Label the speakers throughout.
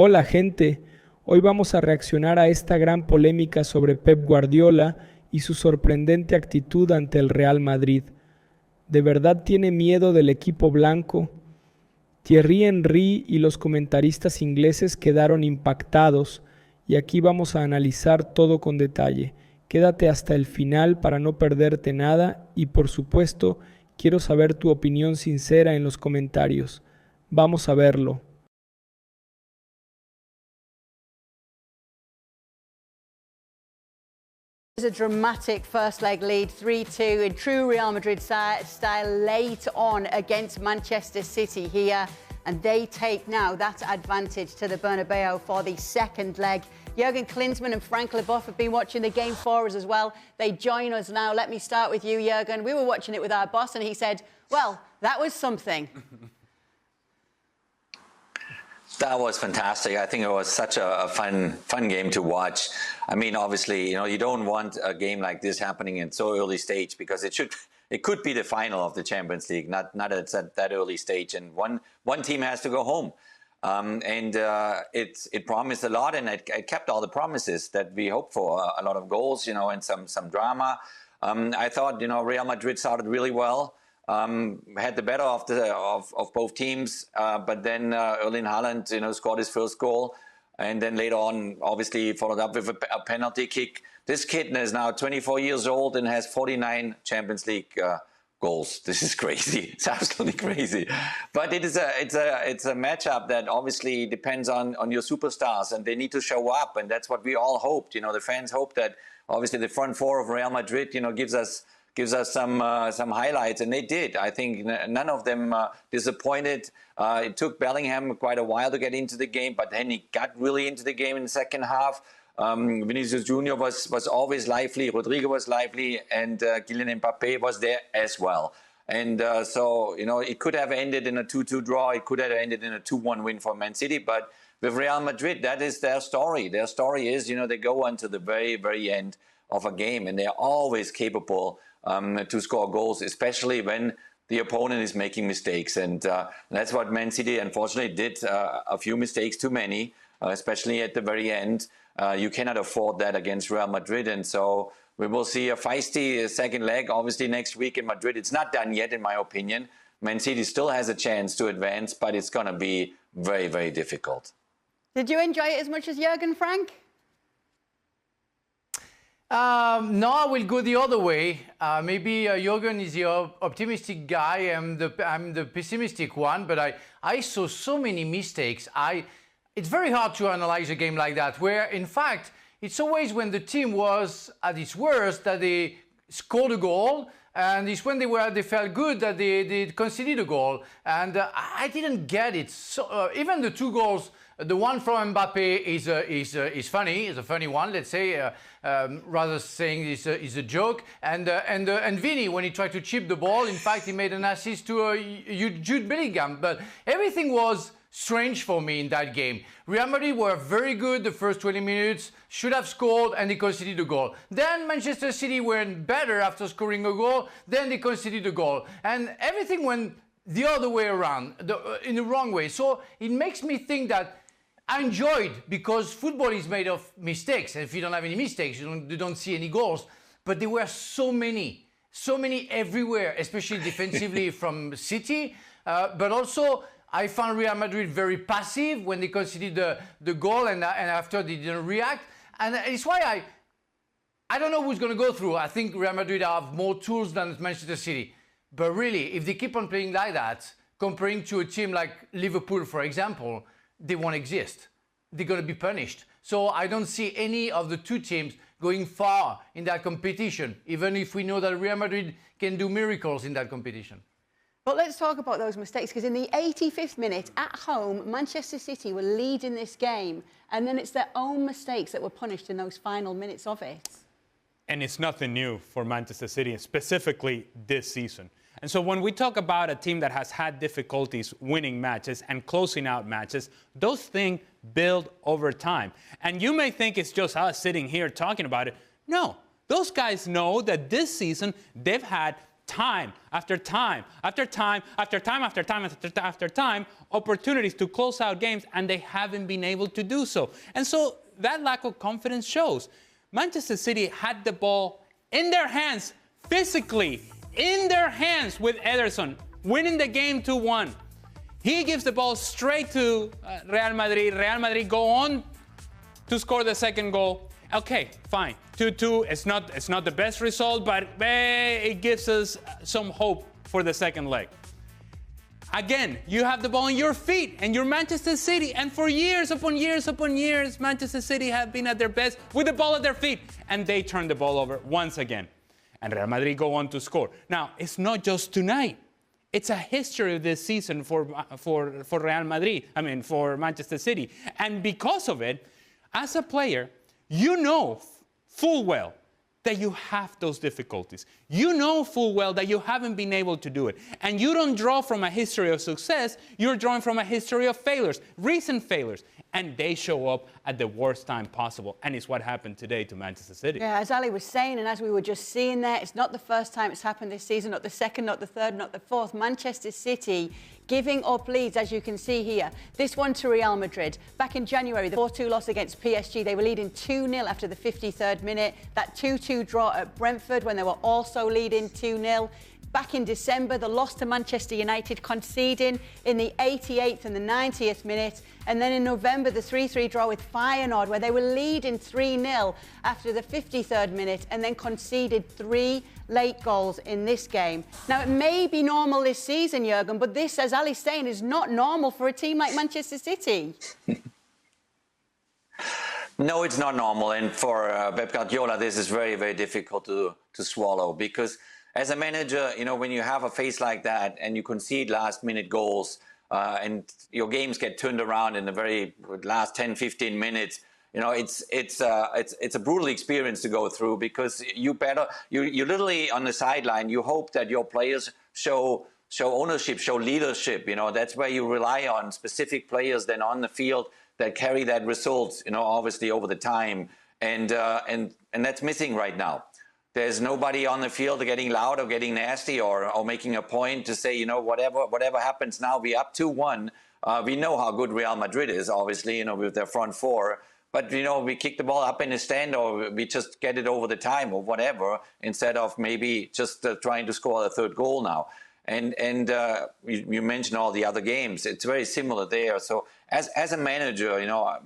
Speaker 1: Hola gente, hoy vamos a reaccionar a esta gran polémica sobre Pep Guardiola y su sorprendente actitud ante el Real Madrid. ¿De verdad tiene miedo del equipo blanco? Thierry Henry y los comentaristas ingleses quedaron impactados y aquí vamos a analizar todo con detalle. Quédate hasta el final para no perderte nada y por supuesto quiero saber tu opinión sincera en los comentarios. Vamos a verlo.
Speaker 2: A dramatic first leg lead, 3-2 in true Real Madrid style late on against Manchester City here, and they take now that advantage to the Bernabeu for the second leg. Jurgen Klinsmann and Frank Leboeuf have been watching the game for us as well. They join us now. Let me start with you, Jurgen. We were watching it with our boss and he said, well, that was something.
Speaker 3: That was fantastic. I think it was such a fun game to watch. I mean, obviously, you don't want a game like this happening in so early stage because it could be the final of the Champions League, not at that early stage, and one team has to go home. It promised a lot, and it kept all the promises that we hoped for. A lot of goals, and some drama. I thought, Real Madrid started really well. Had the better of both teams, but then Erling Haaland, scored his first goal, and then later on, obviously followed up with a penalty kick. This kid is now 24 years old and has 49 Champions League goals. This is crazy. It's absolutely crazy. But it's a matchup that obviously depends on your superstars, and they need to show up, and that's what we all hoped. The fans hoped that obviously the front four of Real Madrid, gives us some highlights, and they did. I think none of them disappointed. It took Bellingham quite a while to get into the game, but then he got really into the game in the second half. Vinicius Jr was always lively, Rodrigo was lively, and Kylian Mbappe was there as well. And so, it could have ended in a 2-2 draw. It could have ended in a 2-1 win for Man City. But with Real Madrid, that is their story. Their story is, they go on to the very, very end of a game, and they're always capable to score goals, especially when the opponent is making mistakes. And that's what Man City, unfortunately, did. A few mistakes too many, especially at the very end. You cannot afford that against Real Madrid. And so we will see a feisty second leg, obviously, next week in Madrid. It's not done yet, in my opinion. Man City still has a chance to advance, but it's going to be very, very difficult.
Speaker 2: Did you enjoy it as much as Jurgen, Frank?
Speaker 4: No, I will go the other way. Maybe Jurgen is the optimistic guy. I'm the pessimistic one, but I saw so many mistakes. It's very hard to analyze a game like that, where in fact, it's always when the team was at its worst that they scored a goal, and it's when they felt good that they conceded a goal. And I didn't get it. So even the two goals, the one from Mbappe is funny. It's a funny one, let's say, rather saying is a joke. And Vini, when he tried to chip the ball, in fact, he made an assist to Jude Bellingham. But everything was strange for me in that game. Real Madrid were very good the first 20 minutes, should have scored, and they conceded a goal. Then Manchester City went better after scoring a goal, then they conceded a goal. And everything went the other way around, in the wrong way. So it makes me think that I enjoyed, because football is made of mistakes, and if you don't have any mistakes, you don't see any goals. But there were so many everywhere, especially defensively from City, but also I found Real Madrid very passive when they conceded the goal, and after they didn't react. And it's why I don't know who's going to go through. I think Real Madrid have more tools than Manchester City. But really, if they keep on playing like that, comparing to a team like Liverpool, for example, they won't exist. They're going to be punished. So I don't see any of the two teams going far in that competition, even if we know that Real Madrid can do miracles in that competition.
Speaker 2: But let's talk about those mistakes, because in the 85th minute, at home, Manchester City were leading this game, and then it's their own mistakes that were punished in those final minutes of it.
Speaker 5: And it's nothing new for Manchester City, specifically this season. And so when we talk about a team that has had difficulties winning matches and closing out matches, those things build over time. And you may think it's just us sitting here talking about it. No, those guys know that this season they've had time after time after time after time after time after time opportunities to close out games, and they haven't been able to do so. And so that lack of confidence shows. Manchester City had the ball in their hands, physically in their hands, with Ederson winning the game 2-1. He gives the ball straight to Real Madrid. Real Madrid go on to score the second goal. Okay, fine. 2-2, it's not the best result, but it gives us some hope for the second leg. Again, you have the ball in your feet, and you're Manchester City, and for years upon years upon years, Manchester City have been at their best with the ball at their feet, and they turn the ball over once again. And Real Madrid go on to score. Now, it's not just tonight. It's a history of this season for Real Madrid, for Manchester City. And because of it, as a player, you know full well that you have those difficulties. You know full well that you haven't been able to do it. And you don't draw from a history of success, you're drawing from a history of failures, recent failures. And they show up at the worst time possible. And it's what happened today to Manchester City.
Speaker 2: Yeah, as Ali was saying, and as we were just seeing there, it's not the first time it's happened this season, not the second, not the third, not the fourth. Manchester City giving up leads, as you can see here. This one to Real Madrid. Back in January, the 4-2 loss against PSG, they were leading 2-0 after the 53rd minute. That 2-2 draw at Brentford when they were also leading 2-0. Back in December, the loss to Manchester United, conceding in the 88th and the 90th minute. And then in November, the 3-3 draw with Feyenoord, where they were leading 3-0 after the 53rd minute and then conceded 3 late goals in this game. Now, it may be normal this season, Jurgen, but this, as Ali's saying, is not normal for a team like Manchester City.
Speaker 3: No, it's not normal. And for Pep Guardiola, this is very, very difficult to swallow, because as a manager, you know, when you have a face like that and you concede last-minute goals and your games get turned around in the very last 10, 15 minutes, you know, it's a brutal experience to go through, because you literally on the sideline, you hope that your players show ownership, show leadership. You know, that's where you rely on specific players then on the field that carry that result, you know, obviously over the time, and that's missing right now. There's nobody on the field getting loud or getting nasty or making a point to say, you know, whatever happens now, we're up 2-1. We know how good Real Madrid is, obviously, you know, with their front four. But, you know, we kick the ball up in the stand, or we just get it over the time or whatever, instead of maybe just trying to score a third goal now. And you mentioned all the other games. It's very similar there. So as a manager, you know,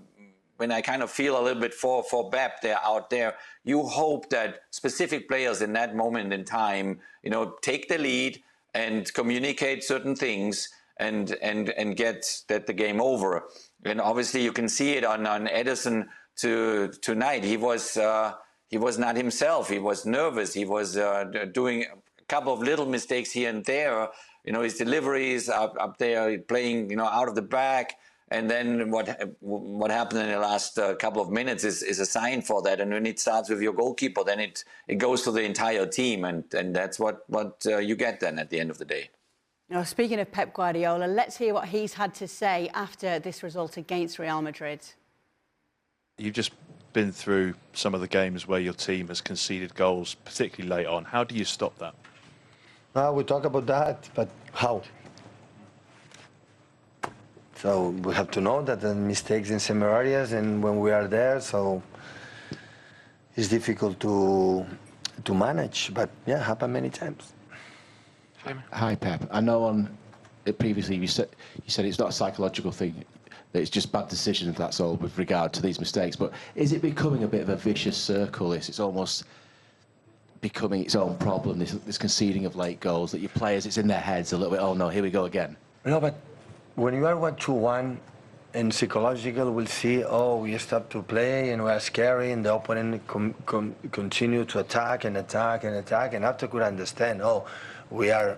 Speaker 3: when I kind of feel a little bit for Pep out there, you hope that specific players in that moment in time, you know, take the lead and communicate certain things and get the game over. And obviously you can see it on Ederson tonight. He was not himself. He was nervous. He was doing a couple of little mistakes here and there. You know, his deliveries up there, playing, you know, out of the back. And then what happened in the last couple of minutes is a sign for that. And when it starts with your goalkeeper, then it goes to the entire team, and that's what you get then at the end of the day.
Speaker 2: Now, speaking of Pep Guardiola, let's hear what he's had to say after this result against Real Madrid.
Speaker 6: You've just been through some of the games where your team has conceded goals, particularly late on. How do you stop that?
Speaker 7: We talk about that, but how? So we have to know that the mistakes in some areas, and when we are there, so it's difficult to manage. But yeah, happen many times.
Speaker 8: Hi, Pep. I know previously you said it's not a psychological thing, that it's just bad decisions, that's all, with regard to these mistakes. But is it becoming a bit of a vicious circle? It's almost becoming its own problem, this conceding of late goals, that your players, it's in their heads a little bit, oh no, here we go again.
Speaker 7: No, but when you are 1-2-1 and psychological, we'll see, oh, we stop to play and we are scary, and the opponent continue to attack and attack and attack, and after could understand, oh, we are,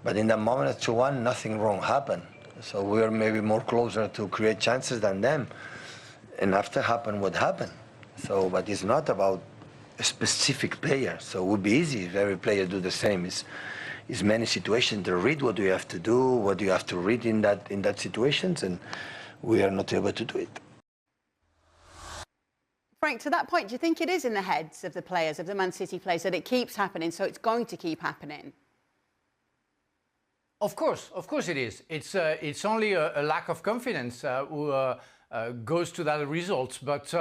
Speaker 7: but in that moment at 2-1, nothing wrong happened. So we are maybe more closer to create chances than them. And after happened what happened. So, but it's not about a specific player. So it would be easy if every player do the same. It's many situations to read what you have to do, what you have to read in that situations, and we are not able to do it.
Speaker 2: Frank, to that point, do you think it is in the heads of the players, of the Man City players, that it keeps happening, so it's going to keep happening?
Speaker 4: Of course it is. It's only a lack of confidence who goes to that result. But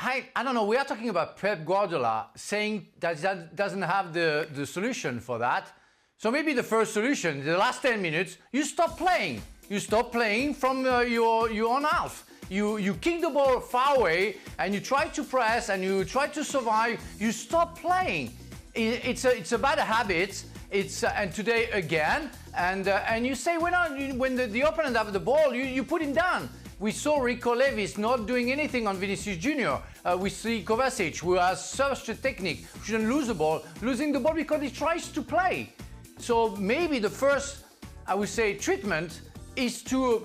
Speaker 4: I don't know. We are talking about Pep Guardiola saying that doesn't have the solution for that. So maybe the first solution, the last 10 minutes, you stop playing. You stop playing from your own half. You kick the ball far away and you try to press and you try to survive. You stop playing. It's a bad habit. And today again, and you say when the opponent have the ball, you put him down. We saw Rico Levis not doing anything on Vinicius Jr. We see Kovacic, who has such a technique, shouldn't lose the ball, losing the ball because he tries to play. So maybe the first, I would say, treatment is to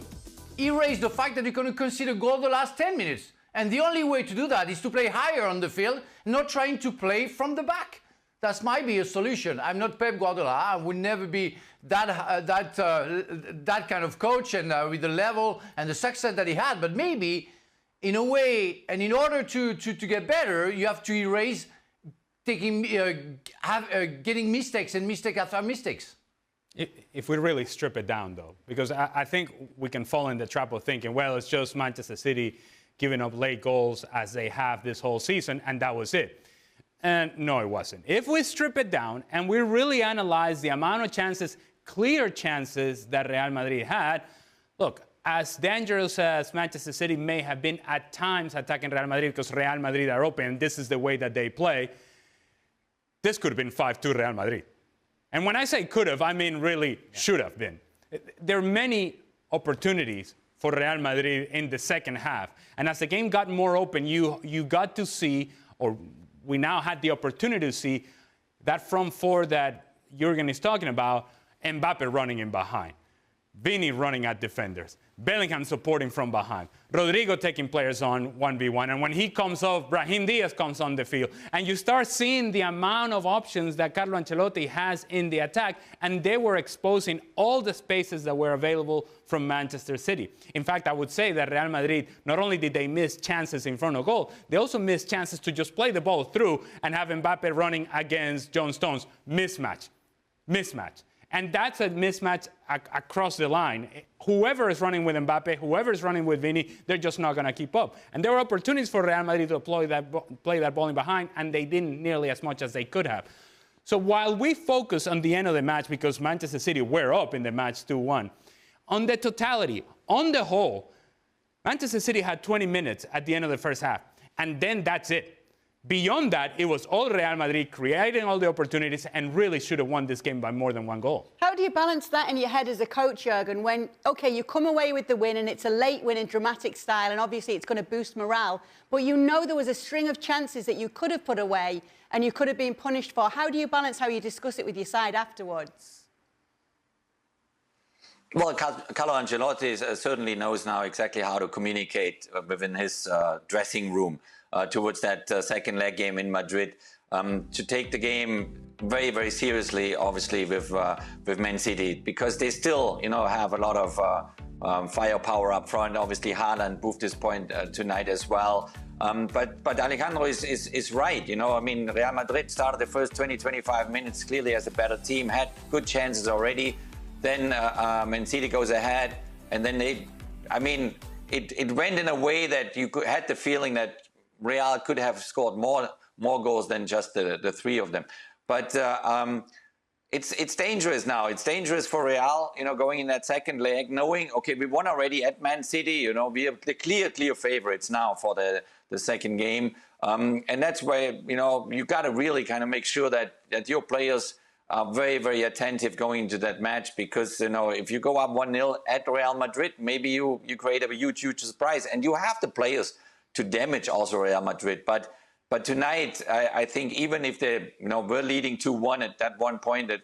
Speaker 4: erase the fact that you're going to consider goal the last 10 minutes. And the only way to do that is to play higher on the field, not trying to play from the back. That might be a solution. I'm not Pep Guardiola. I would never be that kind of coach and with the level and the success that he had. But maybe, in a way, and in order to get better, you have to erase getting mistakes and mistake after mistakes.
Speaker 5: If we really strip it down, though, because I think we can fall in the trap of thinking, well, it's just Manchester City giving up late goals as they have this whole season, and that was it. And no, it wasn't. If we strip it down and we really analyze the amount of chances, clear chances that Real Madrid had, look, as dangerous as Manchester City may have been at times attacking Real Madrid because Real Madrid are open, and this is the way that they play, this could have been 5-2 Real Madrid. And when I say could have, I mean really should have been. There are many opportunities for Real Madrid in the second half. And as the game got more open, you got to see, or we now had the opportunity to see, that front four that Jurgen is talking about, Mbappe running in behind, Vini running at defenders, Bellingham supporting from behind, Rodrigo taking players on 1v1, and when he comes off, Brahim Diaz comes on the field. And you start seeing the amount of options that Carlo Ancelotti has in the attack, and they were exposing all the spaces that were available from Manchester City. In fact, I would say that Real Madrid, not only did they miss chances in front of goal, they also missed chances to just play the ball through and have Mbappe running against John Stones. Mismatch. And that's a mismatch across the line. Whoever is running with Mbappe, whoever is running with Vini, they're just not going to keep up. And there were opportunities for Real Madrid to play that ball in behind, and they didn't nearly as much as they could have. So while we focus on the end of the match, because Manchester City were up in the match 2-1, on the totality, on the whole, Manchester City had 20 minutes at the end of the first half, and then that's it. Beyond that, it was all Real Madrid creating all the opportunities and really should have won this game by more than one goal.
Speaker 2: How do you balance that in your head as a coach, Jurgen, when, OK, you come away with the win and it's a late win in dramatic style and obviously it's going to boost morale, but you know there was a string of chances that you could have put away and you could have been punished for. How do you balance how you discuss it with your side afterwards?
Speaker 3: Well, Carlo Ancelotti certainly knows now exactly how to communicate within his dressing room towards that second leg game in Madrid, to take the game very, very seriously, obviously, with Man City, because they still, have a lot of firepower up front. Obviously, Haaland proved this point tonight as well. But Alejandro is right. Real Madrid started the first 20-25 minutes clearly as a better team, had good chances already. Then Man City goes ahead, and then it went in a way that you had the feeling that Real could have scored more goals than just the three of them. But it's dangerous now. It's dangerous for Real, going in that second leg, knowing, okay, we won already at Man City. We are the clear favorites now for the second game. And that's where, you got to really kind of make sure that your players are very, very attentive going into that match, because, if you go up 1-0 at Real Madrid, maybe you create a huge surprise. And you have the players to damage also Real Madrid. But tonight, I think even if they, were leading 2-1 at that one point, at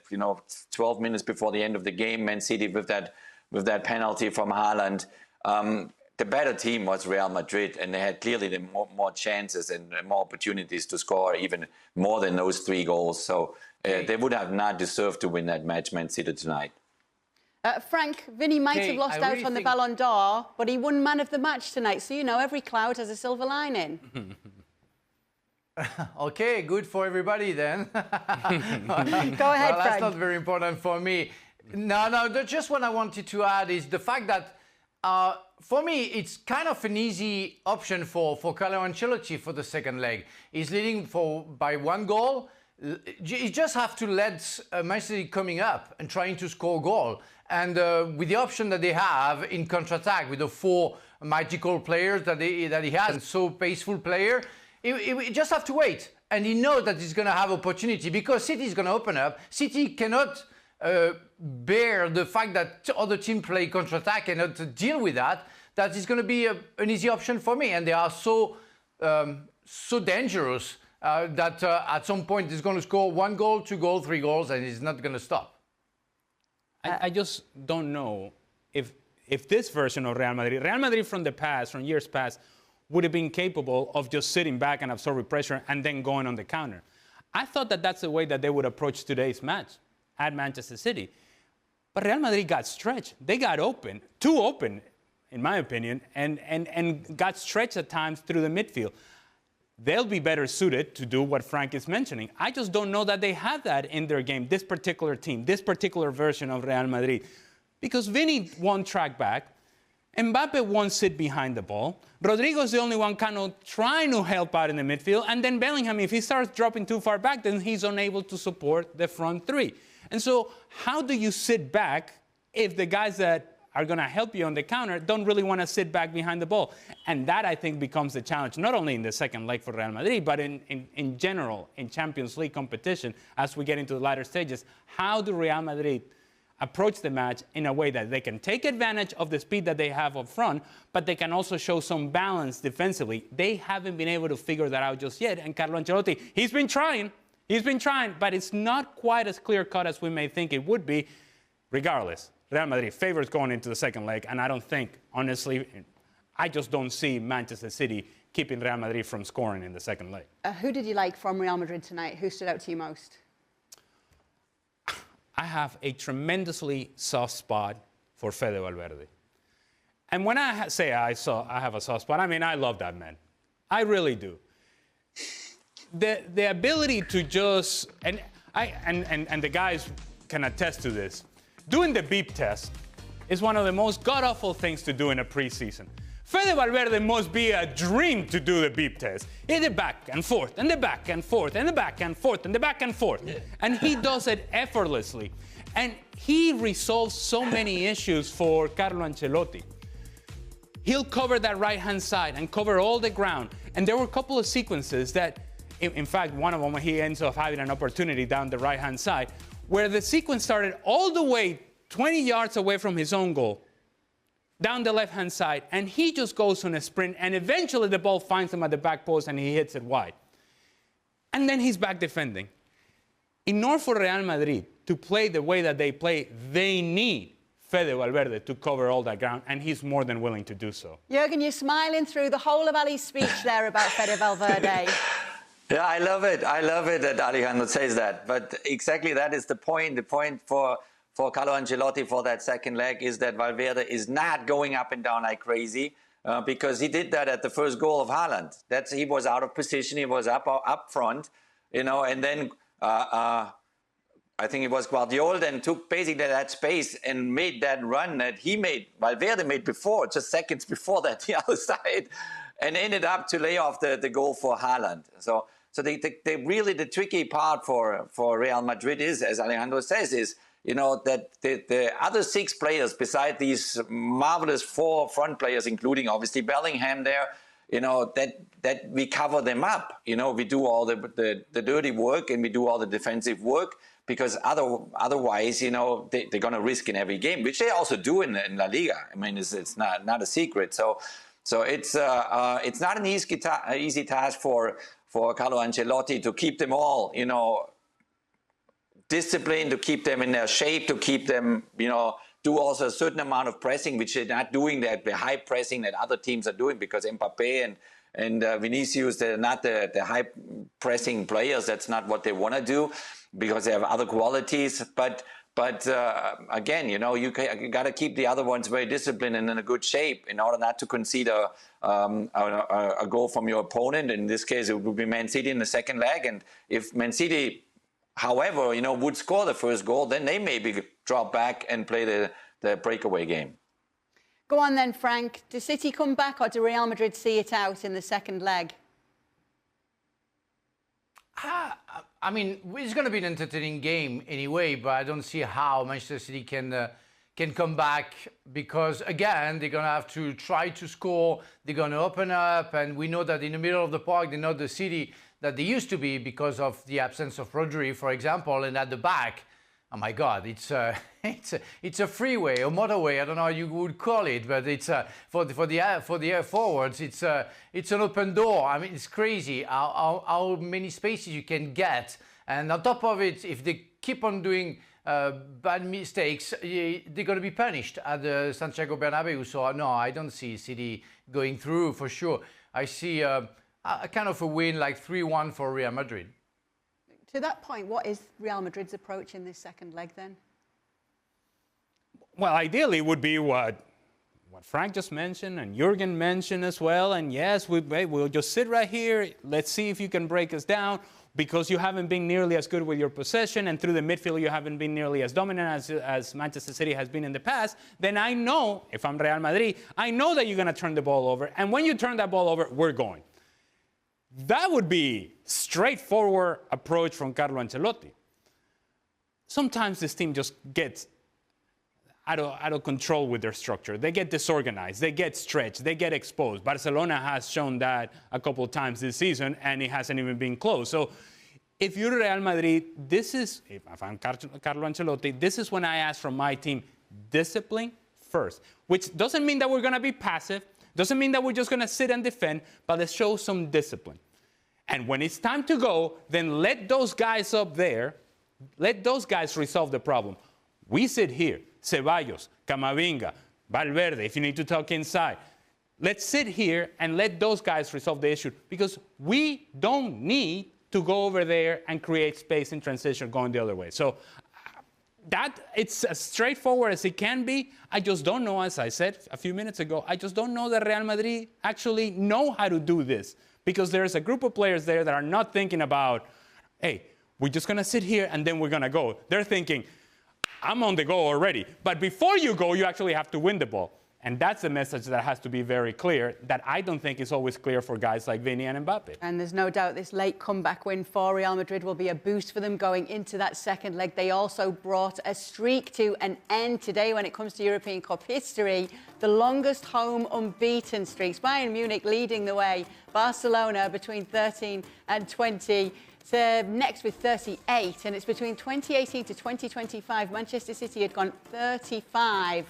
Speaker 3: 12 minutes before the end of the game, Man City with that penalty from Haaland, the better team was Real Madrid, and they had clearly the more chances and more opportunities to score even more than those 3 goals. So they would have not deserved to win that match, Man City, tonight.
Speaker 2: Frank, Vinny might have lost out on the Ballon d'Or, but he won Man of the Match tonight. So, every cloud has a silver lining.
Speaker 4: Okay, good for everybody then.
Speaker 2: Go ahead, Frank.
Speaker 4: That's not very important for me. No, just what I wanted to add is the fact that for me, it's kind of an easy option for Carlo Ancelotti for the second leg. He's leading by 1 goal. You just have to let Manchester City coming up and trying to score a goal. And with the option that they have in counter-attack, with the 4 magical players that he has, and so paceful player, he just have to wait. And he knows that he's going to have opportunity because City is going to open up. City cannot bear the fact that other teams play counter-attack and not deal with that. That is going to be an easy option for me. And they are so dangerous that at some point he's going to score 1 goal, 2 goals, 3 goals, and he's not going to stop.
Speaker 5: I just don't know if this version of Real Madrid from the past, from years past, would have been capable of just sitting back and absorbing pressure and then going on the counter. I thought that that's the way that they would approach today's match at Manchester City. But Real Madrid got stretched. They got open, too open, in my opinion, and got stretched at times through the midfield. They'll be better suited to do what Frank is mentioning. I just don't know that they have that in their game, this particular team, this particular version of Real Madrid. Because Vini won't track back, Mbappe won't sit behind the ball, Rodrigo's the only one kind of trying to help out in the midfield, and then Bellingham, if he starts dropping too far back, then he's unable to support the front 3. And so how do you sit back if the guys that are going to help you on the counter don't really want to sit back behind the ball? And that, I think, becomes the challenge, not only in the second leg for Real Madrid, but in general, in Champions League competition, as we get into the latter stages. How do Real Madrid approach the match in a way that they can take advantage of the speed that they have up front, but they can also show some balance defensively? They haven't been able to figure that out just yet. And Carlo Ancelotti, he's been trying, but it's not quite as clear-cut as we may think it would be. Regardless, Real Madrid favors going into the second leg, and I don't think, honestly, I just don't see Manchester City keeping Real Madrid from scoring in the second leg.
Speaker 2: Who did you like from Real Madrid tonight? Who stood out to you most?
Speaker 5: I have a tremendously soft spot for Fede Valverde. And when I say I have a soft spot, I mean I love that man. I really do. The ability to just, and the guys can attest to this, doing the beep test is one of the most god-awful things to do in a preseason. Fede Valverde must be a dream to do the beep test. In the back and forth, and the back and forth, and the back and forth, and the back and forth. Yeah. And he does it effortlessly. And he resolves so many issues for Carlo Ancelotti. He'll cover that right-hand side and cover all the ground. And there were a couple of sequences that, in fact, one of them, he ends up having an opportunity down the right-hand side, where the sequence started all the way 20 yards away from his own goal, down the left-hand side, and he just goes on a sprint, and eventually the ball finds him at the back post, and he hits it wide. And then he's back defending. In order for Real Madrid to play the way that they play, they need Fede Valverde to cover all that ground, and he's more than willing to do so.
Speaker 2: Jürgen, you're smiling through the whole of Ali's speech there about Fede Valverde.
Speaker 3: Yeah, I love it. I love it that Alejandro says that. But exactly that is the point. The point for Carlo Ancelotti for that second leg is that Valverde is not going up and down like crazy because he did that at the first goal of Haaland. He was out of position. He was up front, and then I think it was Guardiola then took basically that space and made that run that Valverde made before, just seconds before that, the other side, and ended up to lay off the goal for Haaland. So really the tricky part for Real Madrid is, as Alejandro says, is that the other 6 players beside these marvelous 4 front players, including obviously Bellingham there, that we cover them up. We do all the dirty work and we do all the defensive work because otherwise, they're going to risk in every game, which they also do in La Liga. I mean, it's not a secret. So it's not an easy task for Carlo Ancelotti to keep them all, discipline, to keep them in their shape, to keep them, do also a certain amount of pressing, which they're not doing that, the high pressing that other teams are doing, because Mbappe and Vinicius, they're not the high pressing players. That's not what they want to do because they have other qualities. But again, you got to keep the other ones very disciplined and in a good shape in order not to concede a goal from your opponent. In this case, it would be Man City in the second leg. And if Man City however, would score the first goal, then they maybe drop back and play the breakaway game.
Speaker 2: Go on then, Frank. Do City come back or do Real Madrid see it out in the second leg?
Speaker 4: I mean, it's going to be an entertaining game anyway, but I don't see how Manchester City can come back because, again, they're going to have to try to score. They're going to open up, and we know that in the middle of the park, they're not the City that they used to be because of the absence of Rodri, for example, and at the back, oh my God, it's a freeway or motorway. I don't know how you would call it, but it's for the forwards. It's an open door. I mean, it's crazy how many spaces you can get, and on top of it, if they keep on doing bad mistakes, they're going to be punished at the Santiago Bernabeu. So no, I don't see City going through for sure. I see a kind of a win like 3-1 for Real Madrid.
Speaker 2: To that point, what is Real Madrid's approach in this second leg then?
Speaker 5: Well, ideally it would be what Frank just mentioned and Jurgen mentioned as well. And yes, we'll just sit right here. Let's see if you can break us down because you haven't been nearly as good with your possession and through the midfield you haven't been nearly as dominant as Manchester City has been in the past. Then I know, if I'm Real Madrid, I know that you're going to turn the ball over. And when you turn that ball over, we're going. That would be straightforward approach from Carlo Ancelotti. Sometimes this team just gets out of control with their structure. They get disorganized, they get stretched, they get exposed. Barcelona has shown that a couple of times this season, and it hasn't even been close. So if you're Real Madrid, if I'm Carlo Ancelotti, this is when I ask from my team, discipline first, which doesn't mean that we're going to be passive, doesn't mean that we're just going to sit and defend, but let's show some discipline. And when it's time to go, then let those guys up there, let those guys resolve the problem. We sit here, Ceballos, Camavinga, Valverde, if you need to talk inside. Let's sit here and let those guys resolve the issue because we don't need to go over there and create space in transition going the other way. So it's as straightforward as it can be. I just don't know, as I said a few minutes ago, I just don't know that Real Madrid actually know how to do this because there's a group of players there that are not thinking about, hey, we're just going to sit here and then we're going to go. They're thinking, I'm on the go already. But before you go, you actually have to win the ball. And that's a message that has to be very clear that I don't think is always clear for guys like Vini and Mbappe.
Speaker 2: And there's no doubt this late comeback win for Real Madrid will be a boost for them going into that second leg. They also brought a streak to an end today when it comes to European Cup history. The longest home unbeaten streaks. Bayern Munich leading the way. Barcelona between 13 and 20. Next with 38. And it's between 2018 to 2025. Manchester City had gone 35.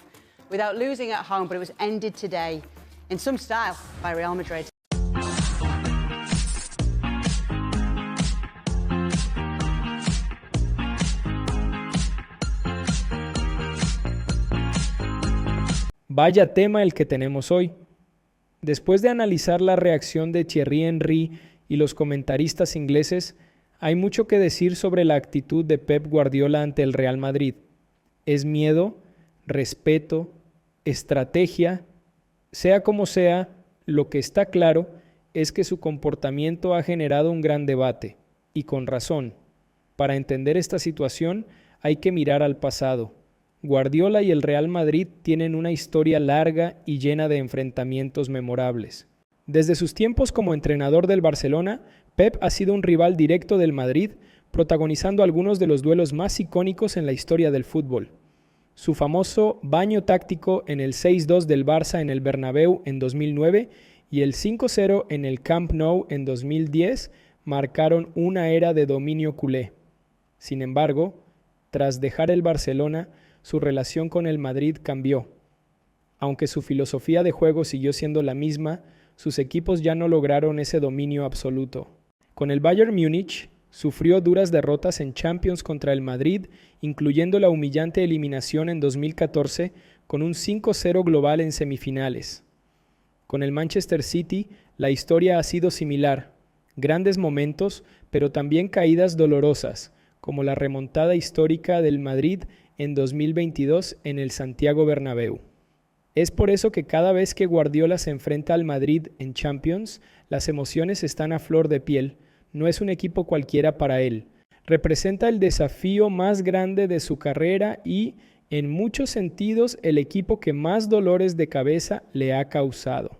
Speaker 2: Without losing at home, but it was ended today in some style by Real Madrid.
Speaker 1: Vaya tema el que tenemos hoy. Después de analizar la reacción de Thierry Henry y los comentaristas ingleses, hay mucho que decir sobre la actitud de Pep Guardiola ante el Real Madrid. ¿Es miedo, respeto, estrategia? Sea como sea, lo que está claro es que su comportamiento ha generado un gran debate, y con razón. Para entender esta situación hay que mirar al pasado. Guardiola y el Real Madrid tienen una historia larga y llena de enfrentamientos memorables. Desde sus tiempos como entrenador del Barcelona, Pep ha sido un rival directo del Madrid, protagonizando algunos de los duelos más icónicos en la historia del fútbol. Su famoso baño táctico en el 6-2 del Barça en el Bernabéu en 2009 y el 5-0 en el Camp Nou en 2010 marcaron una era de dominio culé. Sin embargo, tras dejar el Barcelona, su relación con el Madrid cambió. Aunque su filosofía de juego siguió siendo la misma, sus equipos ya no lograron ese dominio absoluto. Con el Bayern Múnich, sufrió duras derrotas en Champions contra el Madrid, incluyendo la humillante eliminación en 2014 con un 5-0 global en semifinales. Con el Manchester City, la historia ha sido similar. Grandes momentos, pero también caídas dolorosas, como la remontada histórica del Madrid en 2022 en el Santiago Bernabéu. Es por eso que cada vez que Guardiola se enfrenta al Madrid en Champions, las emociones están a flor de piel. No es un equipo cualquiera para él. Representa el desafío más grande de su carrera y, en muchos sentidos, el equipo que más dolores de cabeza le ha causado.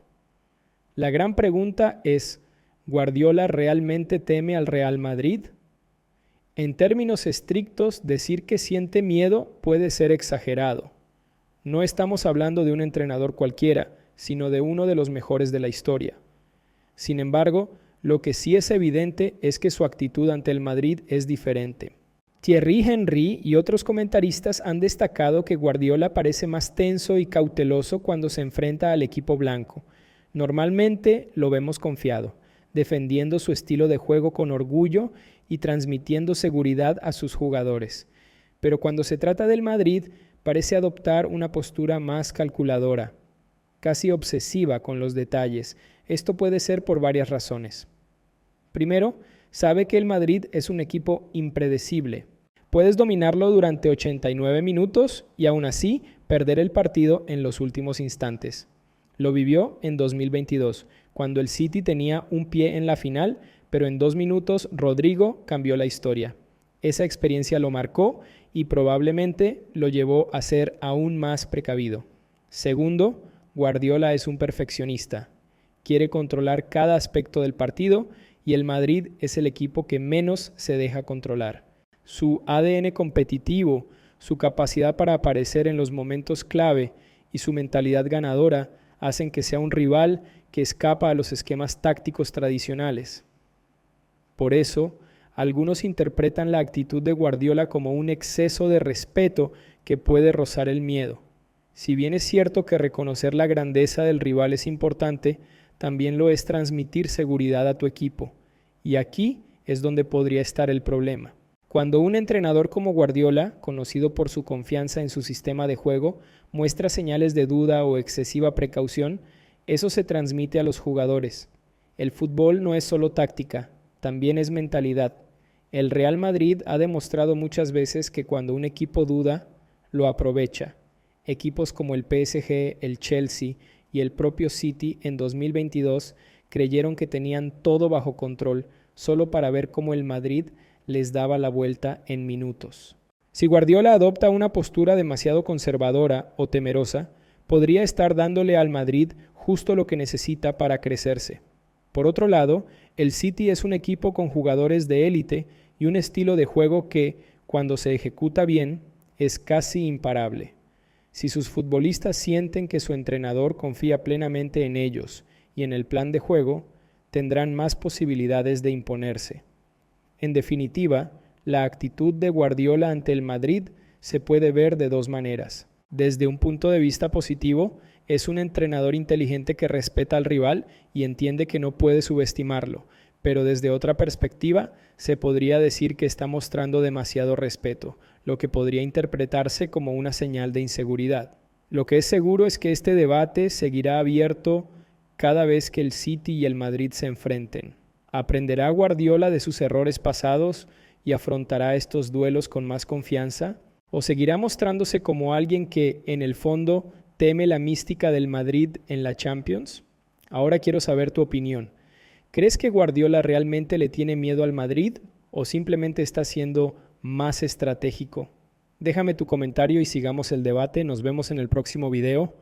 Speaker 1: La gran pregunta es, ¿Guardiola realmente teme al Real Madrid? En términos estrictos, decir que siente miedo puede ser exagerado. No estamos hablando de un entrenador cualquiera, sino de uno de los mejores de la historia. Sin embargo, lo que sí es evidente es que su actitud ante el Madrid es diferente. Thierry Henry y otros comentaristas han destacado que Guardiola parece más tenso y cauteloso cuando se enfrenta al equipo blanco. Normalmente lo vemos confiado, defendiendo su estilo de juego con orgullo y transmitiendo seguridad a sus jugadores. Pero cuando se trata del Madrid, parece adoptar una postura más calculadora, casi obsesiva con los detalles. Esto puede ser por varias razones. Primero, sabe que el Madrid es un equipo impredecible. Puedes dominarlo durante 89 minutos y aún así perder el partido en los últimos instantes. Lo vivió en 2022, cuando el City tenía un pie en la final, pero en 2 minutos Rodrigo cambió la historia. Esa experiencia lo marcó y probablemente lo llevó a ser aún más precavido. Segundo, Guardiola es un perfeccionista. Quiere controlar cada aspecto del partido y el Madrid es el equipo que menos se deja controlar. Su ADN competitivo, su capacidad para aparecer en los momentos clave y su mentalidad ganadora hacen que sea un rival que escapa a los esquemas tácticos tradicionales. Por eso, algunos interpretan la actitud de Guardiola como un exceso de respeto que puede rozar el miedo. Si bien es cierto que reconocer la grandeza del rival es importante, también lo es transmitir seguridad a tu equipo. Y aquí es donde podría estar el problema. Cuando un entrenador como Guardiola, conocido por su confianza en su sistema de juego, muestra señales de duda o excesiva precaución, eso se transmite a los jugadores. El fútbol no es solo táctica, también es mentalidad. El Real Madrid ha demostrado muchas veces que cuando un equipo duda, lo aprovecha. Equipos como el PSG, el Chelsea y el propio City en 2022 creyeron que tenían todo bajo control, solo para ver cómo el Madrid les daba la vuelta en minutos. Si Guardiola adopta una postura demasiado conservadora o temerosa, podría estar dándole al Madrid justo lo que necesita para crecerse. Por otro lado, el City es un equipo con jugadores de élite y un estilo de juego que, cuando se ejecuta bien, es casi imparable. Si sus futbolistas sienten que su entrenador confía plenamente en ellos y en el plan de juego, tendrán más posibilidades de imponerse. En definitiva, la actitud de Guardiola ante el Madrid se puede ver de dos maneras. Desde un punto de vista positivo, es un entrenador inteligente que respeta al rival y entiende que no puede subestimarlo, pero desde otra perspectiva, se podría decir que está mostrando demasiado respeto, lo que podría interpretarse como una señal de inseguridad. Lo que es seguro es que este debate seguirá abierto cada vez que el City y el Madrid se enfrenten. ¿Aprenderá Guardiola de sus errores pasados y afrontará estos duelos con más confianza? ¿O seguirá mostrándose como alguien que, en el fondo, teme la mística del Madrid en la Champions? Ahora quiero saber tu opinión. ¿Crees que Guardiola realmente le tiene miedo al Madrid o simplemente está siendo más estratégico? Déjame tu comentario y sigamos el debate. Nos vemos en el próximo video.